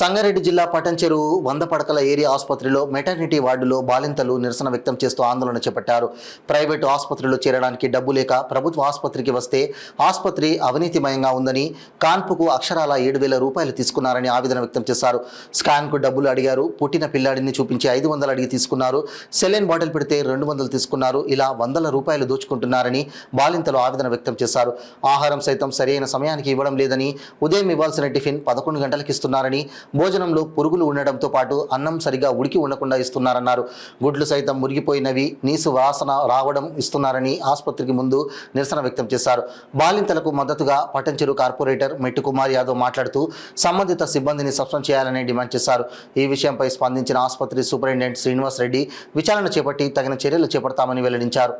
సంగారెడ్డి జిల్లా పటంచెరు 100 పడకల ఏరియా ఆసుపత్రిలో మెటర్నిటీ వార్డులో బాలింతలు నిరసన వ్యక్తం చేస్తూ ఆందోళన చేపట్టారు. ప్రైవేటు ఆసుపత్రిలో చేరడానికి డబ్బు లేక ప్రభుత్వ ఆసుపత్రికి వస్తే ఆసుపత్రి అవినీతిమయంగా ఉందని, కాన్పుకు అక్షరాల 7,000 రూపాయలు తీసుకున్నారని ఆవేదన వ్యక్తం చేశారు. స్కాన్కు డబ్బులు అడిగారు. పుట్టిన పిల్లాడిని చూపించి 500 అడిగి తీసుకున్నారు. సెలైన్ బాటిల్ పెడితే 200 తీసుకున్నారు. ఇలా వందల రూపాయలు దోచుకుంటున్నారని బాలింతలు ఆవేదన వ్యక్తం చేశారు. ఆహారం సైతం సరైన సమయానికి ఇవ్వడం లేదని, ఉదయం ఇవ్వాల్సిన టిఫిన్ 11 గంటలకు ఇస్తున్నారని, భోజనంలో పురుగులు ఉండడంతో పాటు అన్నం సరిగా ఉడికి ఉండకుండా ఇస్తున్నారన్నారు. గుడ్లు సైతం మురిగిపోయినవి, నీసు వాసన రావడం ఇస్తున్నారని ఆసుపత్రికి ముందు నిరసన వ్యక్తం చేశారు. బాలింతలకు మద్దతుగా పటంచెరు కార్పొరేటర్ మెట్టు కుమార్ యాదవ్ మాట్లాడుతూ సంబంధిత సిబ్బందిని సస్పెండ్ చేయాలని డిమాండ్ చేశారు. ఈ విషయంపై స్పందించిన ఆసుపత్రి సూపరింటెండెంట్ శ్రీనివాస్ రెడ్డి విచారణ చేపట్టి తగిన చర్యలు చేపడతామని వెల్లడించారు.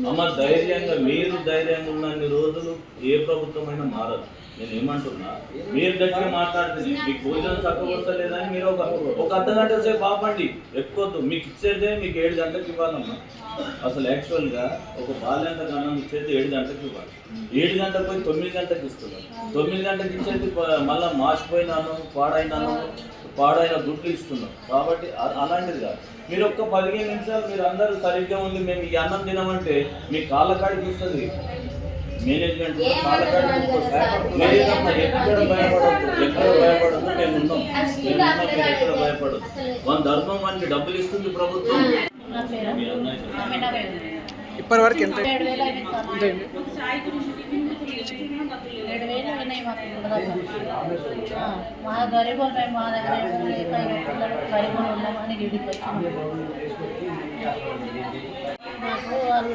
అమ్మ ధైర్యంగా మీరు ధైర్యంగా ఉన్నన్ని రోజులు ఏ ప్రభుత్వమైనా మారదు. నేను ఏమంటున్నా, మీరు గట్టిగా మాట్లాడుతుంది మీకు భోజనం చక్కబడతలేదని మీరు ఒక అర్ధగంట సేపు ఆపండి, ఎక్కువద్దు. మీకు ఇచ్చేదే మీకు 7 గంటలకు ఇవ్వాలమ్మా. అసలు యాక్చువల్గా ఒక బాల్యంతకు అన్నం ఇచ్చేది 7 గంటలకు ఇవ్వాలి. 7 గంటలకు పోయి 9 గంటలకు ఇస్తున్నారు. 9 గంటలకు ఇచ్చేది మళ్ళీ మాసిపోయినాను, పాడైన గుడ్లు ఇస్తున్నాం. కాబట్టి అలాంటిది కాదు. మీరు ఒక్క 15 నిమిషాలు మీరు అందరూ సరిగ్గా ఉంది, మేము ఈ అన్నం తినమంటే మీ కాళ్ళ కాడికి ఇస్తుంది మేనేజ్మెంట్. కాళ్ళ కాడికి లేదమ్మా, ఎక్కడ భయపడద్దు, మేము ఉన్నాం. మీరు ఎక్కడ భయపడదు. మన ధర్మం మనకి డబ్బులు ఇస్తుంది ప్రభుత్వం. ఇప్పటి వరకు ఎంత? 7,000 మా గరీబులు మేము మా దగ్గర గరీబులు ఉన్నామని గిడికి వచ్చాము. మాకు వాళ్ళు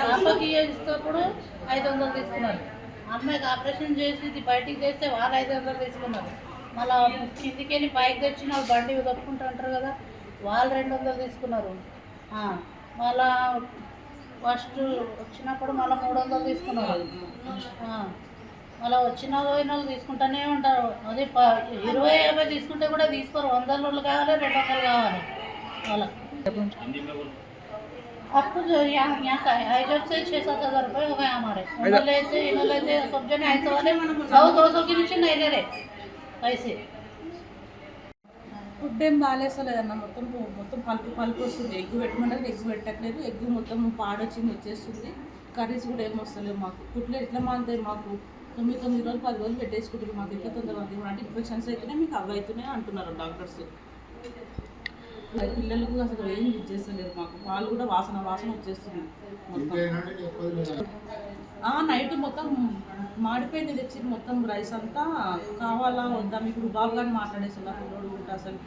పాపకి ఇస్తేప్పుడు 500 తీసుకున్నారు. అమ్మాయికి ఆపరేషన్ చేసి బయటికి తెస్తే వాళ్ళు 500 తీసుకున్నారు. మళ్ళీ కిందికి వెళ్ళి పైకి తెచ్చిన వాళ్ళు బండి దొరుకుంటూ ఉంటారు కదా, వాళ్ళు 200 తీసుకున్నారు. మళ్ళా ఫస్ట్ వచ్చినప్పుడు మళ్ళీ 300 తీసుకున్నారు. మళ్ళీ వచ్చిన వాళ్ళు తీసుకుంటూనే ఉంటారు. అది 20-50 తీసుకుంటే కూడా తీసుకోరు. 100 కావాలి, 200 కావాలి వాళ్ళకి. आपको जो यहाँ का है जब से 6-7 हज़ार रुपये हो गए हमारे. इन्होंने सब जने ऐसे वाले 100-200 के नीचे नहीं ले रहे पैसे. ఫుడ్ ఏం బాగాలేసలేదన్న, మొత్తం పలుపు వస్తుంది. ఎగ్ పెట్టమంటే ఎగ్ పెట్టట్లేదు. ఎగ్ మొత్తం పాడొచ్చింది, వచ్చేస్తుంది. కర్రీస్ కూడా ఏం వస్తలేవు మాకు. ఫుడ్లో ఎట్లా మారుతాయి మాకు? 9 రోజులు 10 రోజులు పెట్టేసుకుంటారు. మాకు ఎట్లా తొందరగా అంటే ఇన్ఫెక్షన్స్ అయితేనే మీకు అవి అవుతున్నాయి అంటున్నారు డాక్టర్స్. పిల్లలకు అసలు ఏం ఇచ్చేస్తలేరు మాకు. వాళ్ళు కూడా వాసన వచ్చేస్తుంది మొత్తం. నైట్ మొత్తం మాడిపోయింది, తెచ్చి మొత్తం రైస్ అంతా కావాలా వద్దా మీకు రుబాబు కానీ మాట్లాడేస్తున్నారు పిల్లడు అసలు.